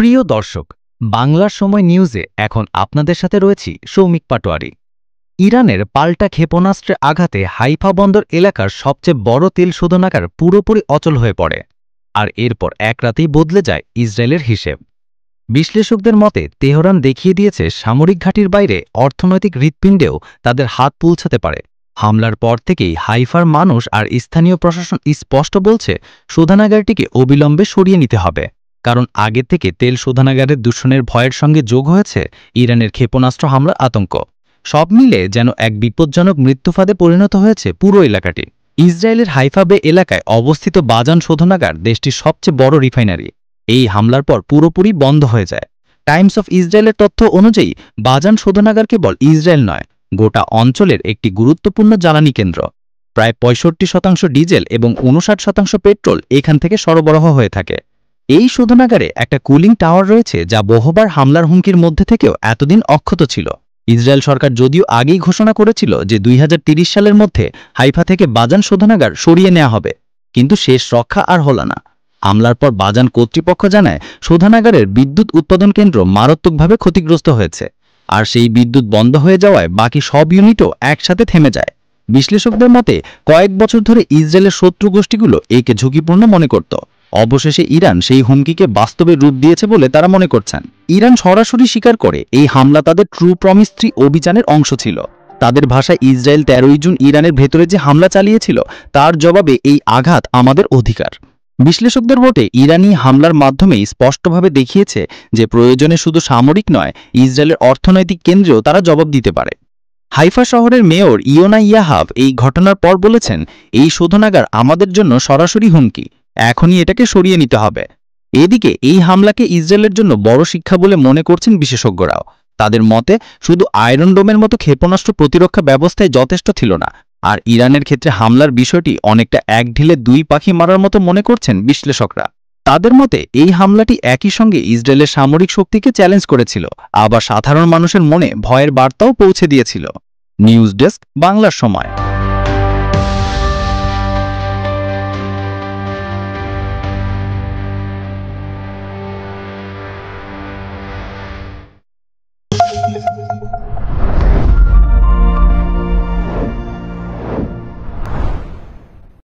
প্রিয় দর্শক, বাংলার সময় নিউজে এখন আপনাদের সাথে রয়েছি সৌমিক পাটোয়ারি। ইরানের পাল্টা ক্ষেপণাস্ত্রের আঘাতে হাইফা বন্দর এলাকার সবচেয়ে বড় তেল শোধনাগার পুরোপুরি অচল হয়ে পড়ে, আর এরপর এক রাতেই বদলে যায় ইসরায়েলের হিসেব। বিশ্লেষকদের মতে তেহরান দেখিয়ে দিয়েছে সামরিক ঘাঁটির বাইরে অর্থনৈতিক হৃৎপিণ্ডেও তাদের হাত পৌঁছাতে পারে। হামলার পর থেকেই হাইফার মানুষ আর স্থানীয় প্রশাসন স্পষ্ট বলছে শোধনাগারটিকে অবিলম্বে সরিয়ে নিতে হবে, কারণ আগে থেকে তেল শোধনাগারের দূষণের ভয়ের সঙ্গে যোগ হয়েছে ইরানের ক্ষেপণাস্ত্র হামলার আতঙ্ক। সব মিলে যেন এক বিপজ্জনক মৃত্যুফাঁদে পরিণত হয়েছে পুরো এলাকাটি। ইসরায়েলের হাইফা বে এলাকায় অবস্থিত বাজান শোধনাগার দেশটির সবচেয়ে বড় রিফাইনারি। এই হামলার পর পুরোপুরি বন্ধ হয়ে যায়। টাইমস অফ ইসরায়েলের তথ্য অনুযায়ী বাজান শোধনাগার কেবল ইসরায়েল নয়, গোটা অঞ্চলের একটি গুরুত্বপূর্ণ জ্বালানি কেন্দ্র। প্রায় 65% ডিজেল এবং 59% পেট্রোল এখান থেকে সরবরাহ হয়ে থাকে। এই শোধনাগারে একটা কুলিং টাওয়ার রয়েছে, যা বহুবার হামলার হুমকির মধ্যে থেকেও এতদিন অক্ষত ছিল। ইসরায়েল সরকার যদিও আগেই ঘোষণা করেছিল যে 2030 সালের মধ্যে হাইফা থেকে বাজান শোধনাগার সরিয়ে নেওয়া হবে, কিন্তু শেষ রক্ষা আর হল না। হামলার পর বাজান কর্তৃপক্ষ জানায় শোধনাগারের বিদ্যুৎ উৎপাদন কেন্দ্র মারাত্মকভাবে ক্ষতিগ্রস্ত হয়েছে, আর সেই বিদ্যুৎ বন্ধ হয়ে যাওয়ায় বাকি সব ইউনিটও একসাথে থেমে যায়। বিশ্লেষকদের মতে কয়েক বছর ধরে ইসরায়েলের শত্রু গোষ্ঠীগুলো একে ঝুঁকিপূর্ণ মনে করত। অবশেষে ইরান সেই হুমকিকে বাস্তবে রূপ দিয়েছে বলে তারা মনে করছেন। ইরান সরাসরি স্বীকার করে এই হামলা তাদের ট্রু প্রমিস 3 অভিযানের অংশ ছিল। তাদের ভাষায় ইসরায়েল 13ই জুন ইরানের ভেতরে যে হামলা চালিয়েছিল তার জবাবে এই আঘাত আমাদের অধিকার। বিশ্লেষকদের মতে ইরানি হামলার মাধ্যমেই স্পষ্টভাবে দেখিয়েছে যে প্রয়োজনে শুধু সামরিক নয়, ইসরায়েলের অর্থনৈতিক কেন্দ্রেও তারা জবাব দিতে পারে। হাইফা শহরের মেয়র ইয়োনা ইয়াহাভ এই ঘটনার পর বলেছেন, এই শোধনাগার আমাদের জন্য সরাসরি হুমকি, এখনই এটাকে সরিয়ে নিতে হবে। এদিকে এই হামলাকে ইসরায়েলের জন্য বড় শিক্ষা বলে মনে করছেন বিশেষজ্ঞরাও। তাদের মতে শুধু আয়রন ডোমের মতো ক্ষেপণাস্ত্র প্রতিরক্ষা ব্যবস্থায় যথেষ্ট ছিল না, আর ইরানের ক্ষেত্রে হামলার বিষয়টি অনেকটা এক ঢিলে দুই পাখি মারার মতো মনে করছেন বিশ্লেষকরা। তাদের মতে এই হামলাটি একই সঙ্গে ইসরায়েলের সামরিক শক্তিকে চ্যালেঞ্জ করেছিল, আবার সাধারণ মানুষের মনে ভয়ের বার্তাও পৌঁছে দিয়েছিল। নিউজ ডেস্ক, বাংলার সময়।